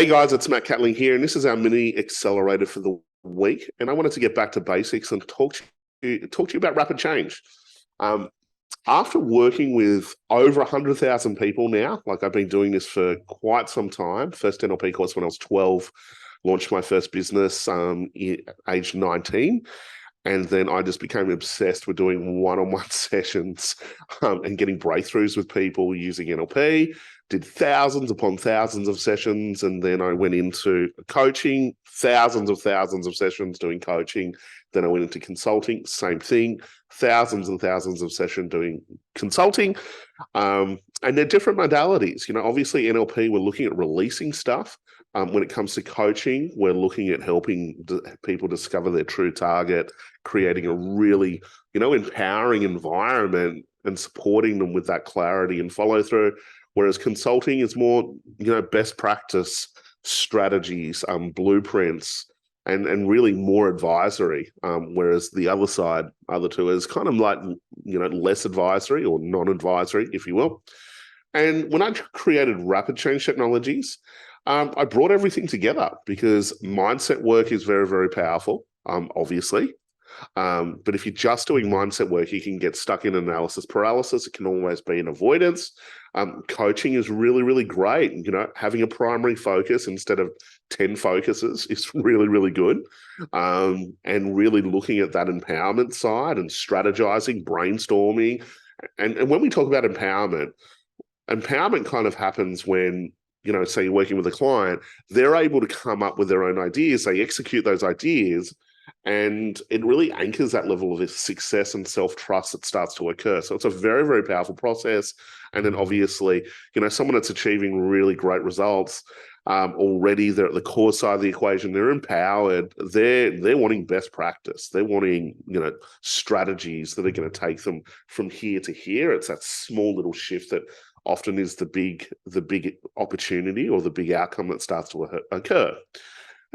Hey guys, it's Matt Catling here, and this is our mini accelerator for the week. And I wanted to get back to basics and talk to you about rapid change. Um, After working with over 100,000 people now, like I've been doing this for quite some time. First NLP course when I was 12, launched my first business age 19. And then I just became obsessed with doing one-on-one sessions and getting breakthroughs with people using NLP. Did thousands upon thousands of sessions. And then I went into coaching, thousands of sessions doing coaching. Then I went into consulting, same thing, thousands and thousands of sessions doing consulting. And they're different modalities. You know, obviously NLP, we're looking at releasing stuff. When it comes to coaching, we're looking at helping people discover their true target, creating a really, empowering environment and supporting them with that clarity and follow through. Whereas consulting is more, best practice strategies, blueprints, and really more advisory. Whereas the other two is kind of like, less advisory or non-advisory, if you will. And when I created Rapid Change Technologies, I brought everything together because mindset work is very, very powerful, obviously. But if you're just doing mindset work, you can get stuck in analysis paralysis. It can always be an avoidance. Coaching is really, really great. Having a primary focus instead of 10 focuses is really, really good. And really looking at that empowerment side and strategizing, brainstorming. And when we talk about empowerment kind of happens when, say you're working with a client, they're able to come up with their own ideas, they execute those ideas, and it really anchors that level of success and self-trust that starts to occur. So it's a very, very powerful process. And then obviously, someone that's achieving really great results already, they're at the core side of the equation, they're empowered, they're wanting best practice, they're wanting, strategies that are going to take them from here to here. It's that small little shift that often is the big opportunity or the big outcome that starts to occur.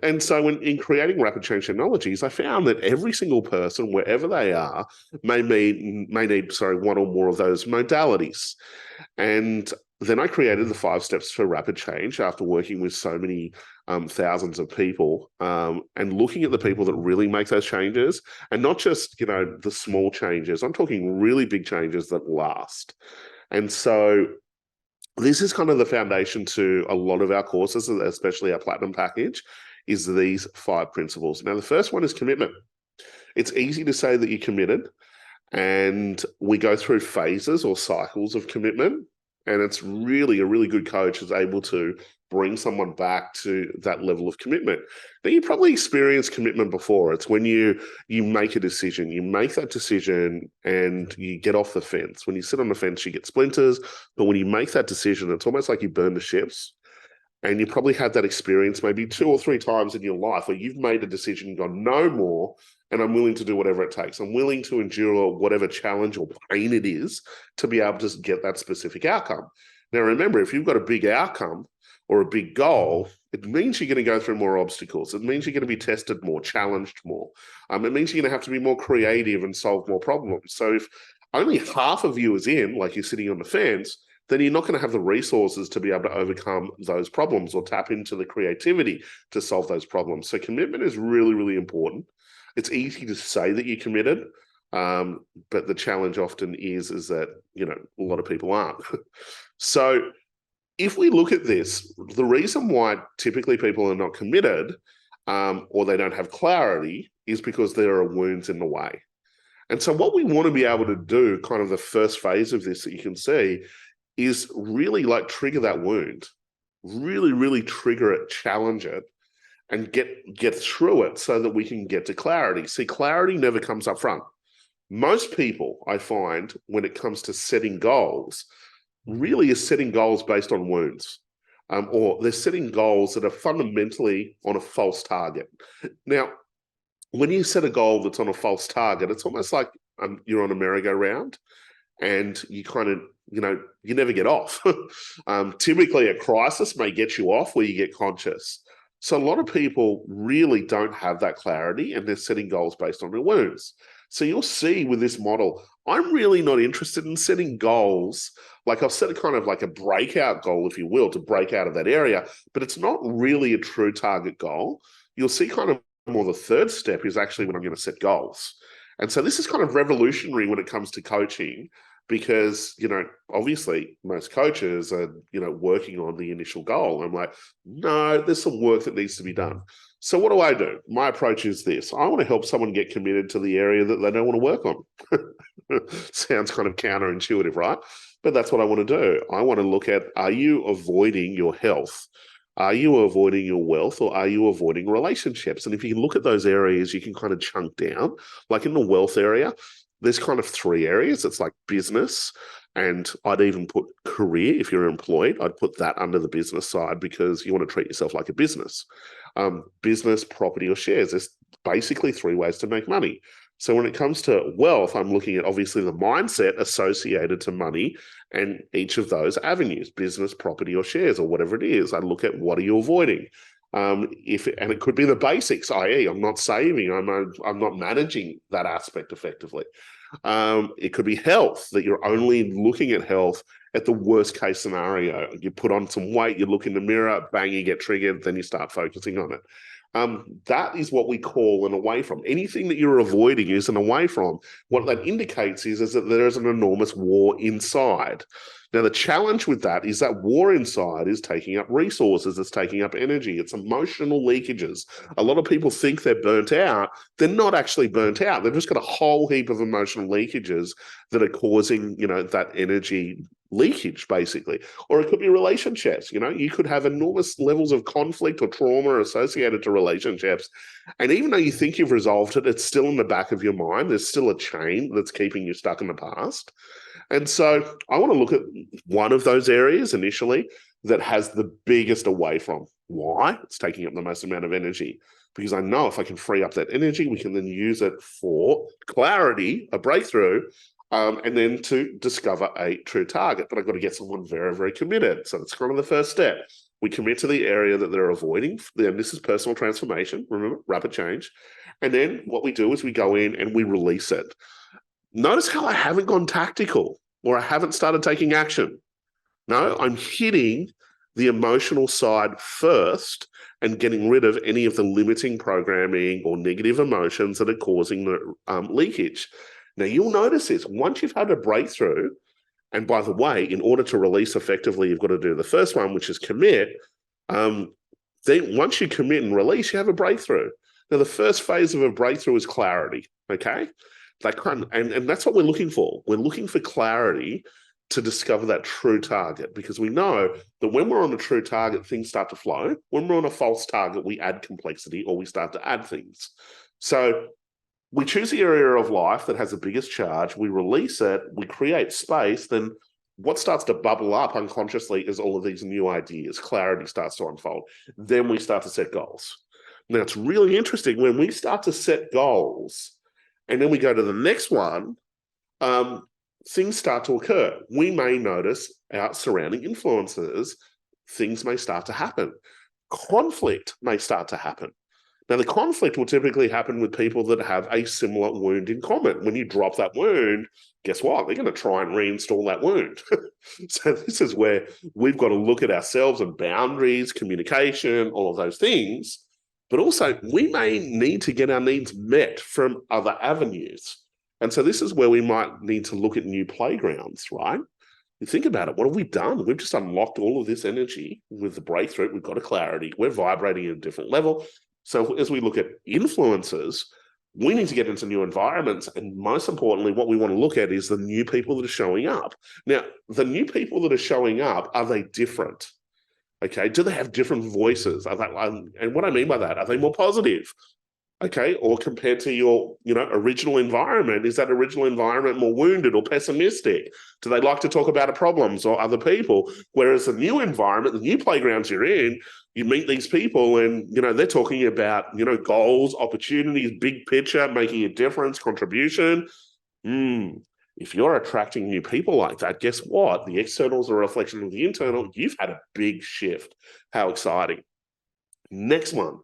And so in creating rapid change technologies, I found that every single person, wherever they are, may need one or more of those modalities. And then I created the 5 steps for rapid change after working with so many thousands of people and looking at the people that really make those changes, and not just, the small changes. I'm talking really big changes that last. And so this is kind of the foundation to a lot of our courses, especially our Platinum package, is these 5 principles. Now, the first one is commitment. It's easy to say that you're committed, and we go through phases or cycles of commitment, and it's really a really good coach is able to bring someone back to that level of commitment. Now, you probably experienced commitment before. It's when you make a decision, you make that decision and you get off the fence. When you sit on the fence, you get splinters, but when you make that decision, it's almost like you burn the ships. And you probably had that experience maybe 2 or 3 times in your life where you've made a decision, you've gone, no more, and I'm willing to do whatever it takes. I'm willing to endure whatever challenge or pain it is to be able to get that specific outcome. Now, remember, if you've got a big outcome or a big goal, it means you're going to go through more obstacles. It means you're going to be tested more, challenged more. It means you're going to have to be more creative and solve more problems. So if only half of you is in, like you're sitting on the fence, then you're not going to have the resources to be able to overcome those problems or tap into the creativity to solve those problems. So commitment is really, really important. It's easy to say that you're committed, but the challenge often is that, a lot of people aren't. So if we look at this, the reason why typically people are not committed or they don't have clarity is because there are wounds in the way. And so what we want to be able to do, kind of the first phase of this that you can see, is really like trigger that wound, really, really trigger it, challenge it, and get through it so that we can get to clarity. See, clarity never comes up front. Most people, I find, when it comes to setting goals, really is setting goals based on wounds, or they're setting goals that are fundamentally on a false target. Now, when you set a goal that's on a false target, it's almost like you're on a merry-go-round and you kind of, you never get off. Typically, a crisis may get you off where you get conscious. So a lot of people really don't have that clarity and they're setting goals based on their wounds. So you'll see with this model, I'm really not interested in setting goals. Like I've set a kind of like a breakout goal, if you will, to break out of that area, but it's not really a true target goal. You'll see kind of more the third step is actually when I'm going to set goals. And so this is kind of revolutionary when it comes to coaching because, obviously most coaches are, working on the initial goal. I'm like, no, there's some work that needs to be done. So what do I do? My approach is this. I want to help someone get committed to the area that they don't want to work on. Sounds kind of counterintuitive, right? But that's what I want to do. I want to look at, are you avoiding your health? Are you avoiding your wealth, or are you avoiding relationships? And if you look at those areas, you can kind of chunk down. Like in the wealth area, there's kind of three areas. It's like business, and I'd even put career. If you're employed, I'd put that under the business side because you want to treat yourself like a business. Business, property, or shares. There's basically three ways to make money. So when it comes to wealth, I'm looking at obviously the mindset associated to money and each of those avenues, business, property, or shares, or whatever it is. I look at what are you avoiding? And it could be the basics, i.e., I'm not saving, I'm not managing that aspect effectively. It could be health, that you're only looking at health at the worst case scenario. You put on some weight, you look in the mirror, bang, you get triggered, then you start focusing on it. That is what we call an away from. Anything that you're avoiding is an away from. What that indicates is that there is an enormous war inside. Now, the challenge with that is that war inside is taking up resources, it's taking up energy, it's emotional leakages. A lot of people think they're burnt out. They're not actually burnt out. They've just got a whole heap of emotional leakages that are causing, that energy leakage, basically. Or it could be relationships. You could have enormous levels of conflict or trauma associated to relationships. And even though you think you've resolved it, it's still in the back of your mind. There's still a chain that's keeping you stuck in the past. And so I want to look at one of those areas initially that has the biggest away from. Why? It's taking up the most amount of energy. Because I know if I can free up that energy, we can then use it for clarity, a breakthrough, and then to discover a true target. But I've got to get someone very, very committed. So that's kind of the first step. We commit to the area that they're avoiding. Then this is personal transformation, remember, rapid change. And then what we do is we go in and we release it. Notice how I haven't gone tactical or I haven't started taking action. No, I'm hitting the emotional side first and getting rid of any of the limiting programming or negative emotions that are causing the leakage. Now, you'll notice this. Once you've had a breakthrough, and by the way, in order to release effectively, you've got to do the first one, which is commit. Then once you commit and release, you have a breakthrough. Now, the first phase of a breakthrough is clarity, okay? And that's what we're looking for. We're looking for clarity to discover that true target, because we know that when we're on a true target, things start to flow. When we're on a false target, we add complexity or we start to add things. So we choose the area of life that has the biggest charge, we release it, we create space, then what starts to bubble up unconsciously is all of these new ideas. Clarity starts to unfold. Then we start to set goals. Now, it's really interesting when we start to set goals and then we go to the next one, things start to occur. We may notice our surrounding influences, things may start to happen. Conflict may start to happen. Now, the conflict will typically happen with people that have a similar wound in common. When you drop that wound, guess what? They're going to try and reinstall that wound. So this is where we've got to look at ourselves and boundaries, communication, all of those things. But also, we may need to get our needs met from other avenues. And so this is where we might need to look at new playgrounds, right? You think about it, what have we done? We've just unlocked all of this energy with the breakthrough. We've got a clarity. We're vibrating at a different level. So as we look at influences, we need to get into new environments. And most importantly, what we want to look at is the new people that are showing up. Now, the new people that are showing up, are they different? Okay, do they have different voices? And what I mean by that, are they more positive? Okay, or compared to your, original environment, is that original environment more wounded or pessimistic? Do they like to talk about problems or other people? Whereas the new environment, the new playgrounds you're in, you meet these people and, they're talking about, goals, opportunities, big picture, making a difference, contribution. If you're attracting new people like that, guess what? The external is a reflection of the internal. You've had a big shift. How exciting. Next one.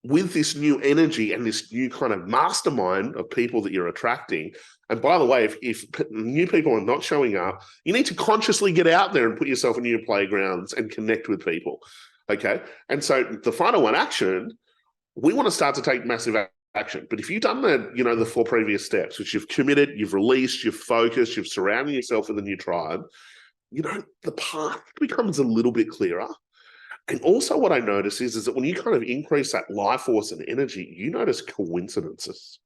with this new energy and this new kind of mastermind of people that you're attracting. And by the way, if new people are not showing up, you need to consciously get out there and put yourself in new playgrounds and connect with people. Okay. And so the final one, action, we want to start to take massive action. But if you've done the 4 previous steps, which you've committed, you've released, you've focused, you've surrounded yourself with a new tribe, the path becomes a little bit clearer. And also what I notice is that when you kind of increase that life force and energy, you notice coincidences.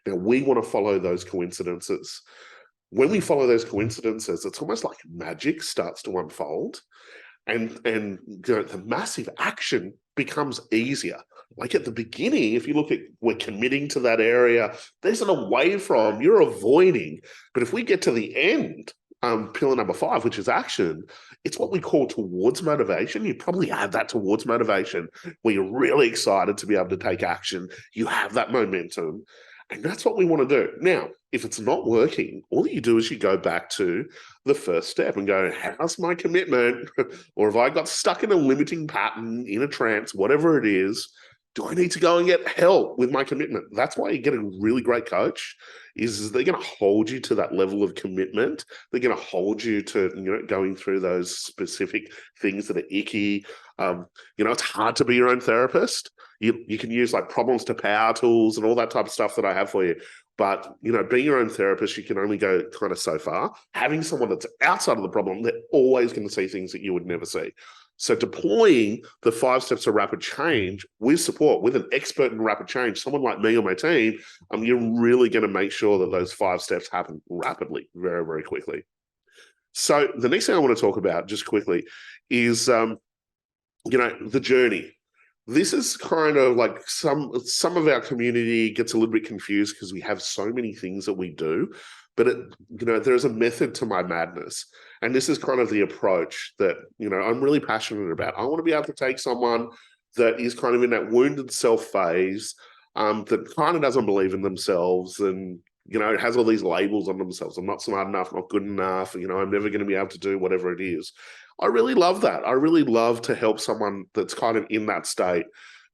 Now, we want to follow those coincidences. When we follow those coincidences, it's almost like magic starts to unfold. And the massive action becomes easier. Like at the beginning, if you look at, we're committing to that area, there's an away from, you're avoiding. But if we get to the end, pillar number 5, which is action, it's what we call towards motivation. You probably have that towards motivation where you're really excited to be able to take action. You have that momentum. And that's what we want to do. Now, if it's not working, all that you do is you go back to the first step and go, how's my commitment? Or if I got stuck in a limiting pattern, in a trance, whatever it is, do I need to go and get help with my commitment? That's why you get a really great coach, is they're going to hold you to that level of commitment. They're going to hold you to, going through those specific things that are icky. It's hard to be your own therapist. You can use like problems to power tools and all that type of stuff that I have for you. But, being your own therapist, you can only go kind of so far. Having someone that's outside of the problem, they're always going to see things that you would never see. So deploying the 5 steps of rapid change with support, with an expert in rapid change, someone like me or my team, you're really going to make sure that those 5 steps happen rapidly, very, very quickly. So the next thing I want to talk about just quickly is, the journey. This is kind of like some of our community gets a little bit confused because we have so many things that we do, but there's a method to my madness. And this is kind of the approach that, I'm really passionate about. I want to be able to take someone that is kind of in that wounded self phase, that kind of doesn't believe in themselves and, has all these labels on themselves. I'm not smart enough, not good enough, I'm never going to be able to do whatever it is. I really love that. I really love to help someone that's kind of in that state,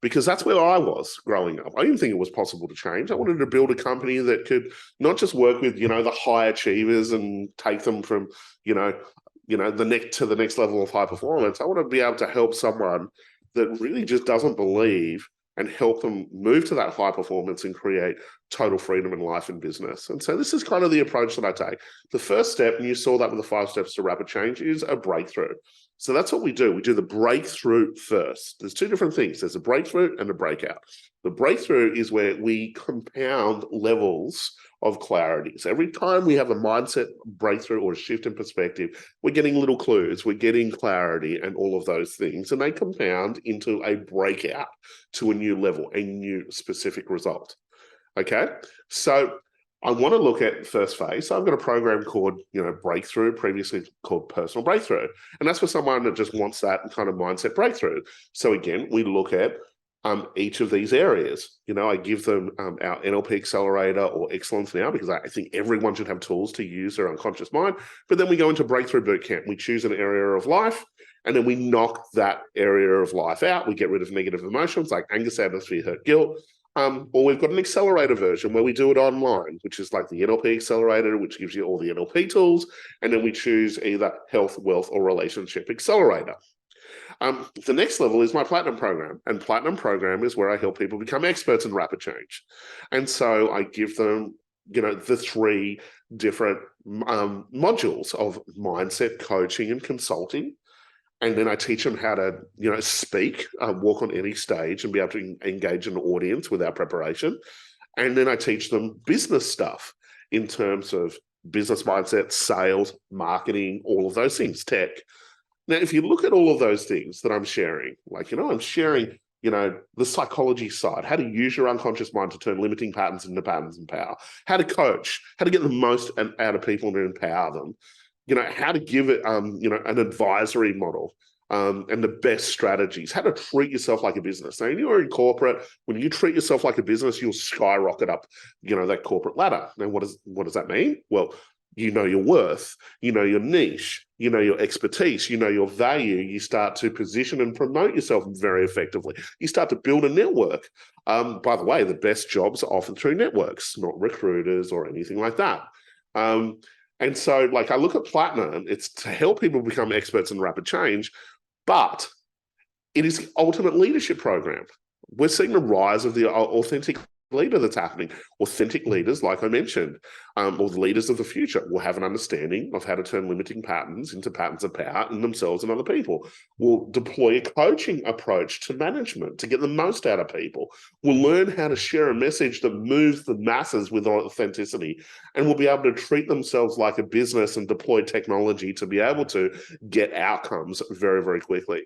because that's where I was growing up. I didn't think it was possible to change. I wanted to build a company that could not just work with, the high achievers and take them from, the next level of high performance. I want to be able to help someone that really just doesn't believe and help them move to that high performance and create total freedom in life and business. And so this is kind of the approach that I take. The first step, and you saw that with the 5 steps to rapid change, is a breakthrough. So that's what we do. We do the breakthrough first. There's 2 different things. There's a breakthrough and a breakout. The breakthrough is where we compound levels of clarity. So every time we have a mindset breakthrough or a shift in perspective, we're getting little clues, we're getting clarity and all of those things, and they compound into a breakout to a new level, a new specific result. Okay, so I want to look at first phase. So I've got a program called, Breakthrough, previously called Personal Breakthrough. And that's for someone that just wants that kind of mindset breakthrough. So again, we look at each of these areas. I give them our NLP Accelerator or Excellence Now, because I think everyone should have tools to use their unconscious mind. But then we go into Breakthrough Bootcamp. We choose an area of life, and then we knock that area of life out. We get rid of negative emotions like anger, sadness, fear, hurt, guilt. Or we've got an accelerator version where we do it online, which is like the NLP Accelerator, which gives you all the NLP tools. And then we choose either health, wealth, or relationship accelerator. The next level is my Platinum program. And Platinum program is where I help people become experts in rapid change. And so I give them, the 3 different modules of mindset, coaching, and consulting. And then I teach them how to, speak, walk on any stage and be able to engage an audience without preparation. And then I teach them business stuff in terms of business mindset, sales, marketing, all of those things, tech. Now, if you look at all of those things that I'm sharing, like, I'm sharing, the psychology side, how to use your unconscious mind to turn limiting patterns into patterns and power, how to coach, how to get the most out of people and empower them, how to give it, an advisory model, and the best strategies, how to treat yourself like a business. Now, when you're in corporate, when you treat yourself like a business, you'll skyrocket up, that corporate ladder. Now, what does that mean? Well, you know your worth, you know your niche, you know your expertise, you know your value. You start to position and promote yourself very effectively. You start to build a network. By the way, the best jobs are often through networks, not recruiters or anything like that. And so, like, I look at Platinum, it's to help people become experts in rapid change, but it is the ultimate leadership program. We're seeing the rise of the authentic leader that's happening. Authentic leaders, like I mentioned, or the leaders of the future, will have an understanding of how to turn limiting patterns into patterns of power in themselves and other people. Will deploy a coaching approach to management to get the most out of people. Will learn how to share a message that moves the masses with authenticity, and will be able to treat themselves like a business and deploy technology to be able to get outcomes very, very quickly.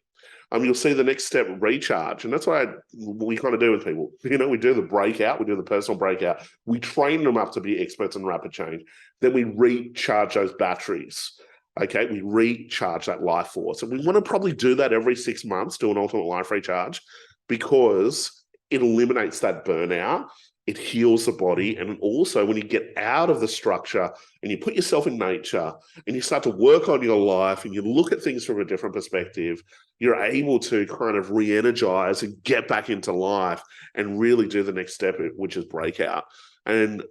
You'll see the next step, recharge. And that's what we kind of do with people. You know, we do the breakout, we do the personal breakout. We train them up to be experts in rapid change. Then we recharge those batteries. Okay, we recharge that life force. And we want to probably do that every 6 months, do an ultimate life recharge, because it eliminates that burnout. It heals the body. And also, when you get out of the structure and you put yourself in nature and you start to work on your life and you look at things from a different perspective, you're able to kind of re-energize and get back into life and really do the next step, which is breakout. And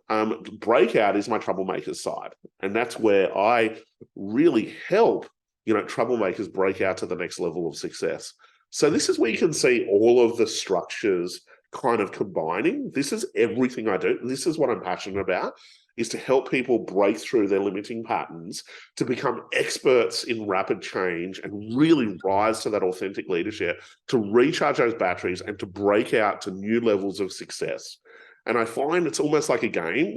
breakout is my troublemakers side. And that's where I really help, troublemakers break out to the next level of success. So this is where you can see all of the structures kind of combining. This is everything I do. This is what I'm passionate about, is to help people break through their limiting patterns, to become experts in rapid change and really rise to that authentic leadership, to recharge those batteries and to break out to new levels of success. And I find it's almost like a game.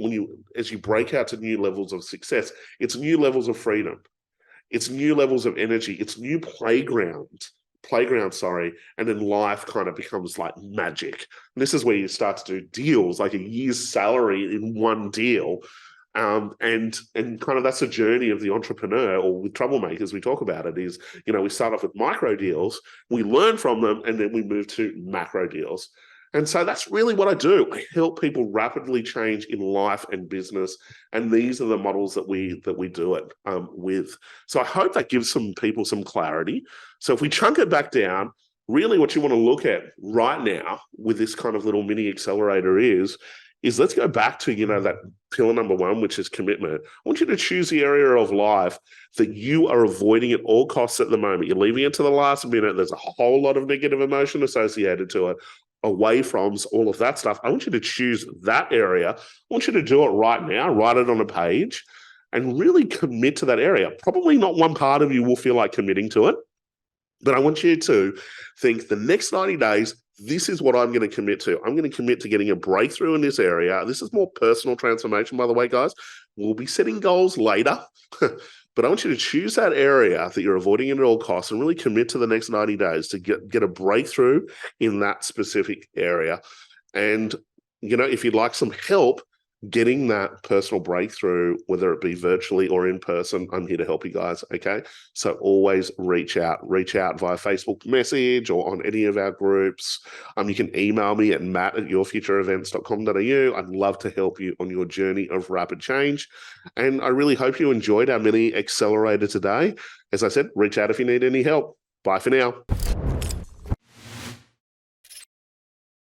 As you break out to new levels of success, it's new levels of freedom. It's new levels of energy. It's new playground, and then life kind of becomes like magic. And this is where you start to do deals, like a year's salary in one deal. And kind of that's the journey of the entrepreneur, or with troublemakers, we talk about it, is, we start off with micro deals, we learn from them, and then we move to macro deals. And so that's really what I do. I help people rapidly change in life and business. And these are the models that we do it with. So I hope that gives some people some clarity. So if we chunk it back down, really what you want to look at right now with this kind of little mini accelerator is let's go back to, that pillar number one, which is commitment. I want you to choose the area of life that you are avoiding at all costs at the moment. You're leaving it to the last minute. There's a whole lot of negative emotion associated to it, away from all of that stuff. I want you to choose that area. I want you to do it right now, write it on a page, and really commit to that area. Probably not one part of you will feel like committing to it, but I want you to think, the next 90 days, this is what I'm going to commit to. I'm going to commit to getting a breakthrough in this area. This is more personal transformation, by the way, guys. We'll be setting goals later, but I want you to choose that area that you're avoiding at all costs and really commit to the next 90 days to get a breakthrough in that specific area. And, if you'd like some help getting that personal breakthrough, whether it be virtually or in person, I'm here to help you guys, okay? So always reach out via Facebook message or on any of our groups. You can email me at matt@yourfutureevents.com.au. I'd love to help you on your journey of rapid change. And I really hope you enjoyed our mini accelerator today. As I said, reach out if you need any help. Bye for now.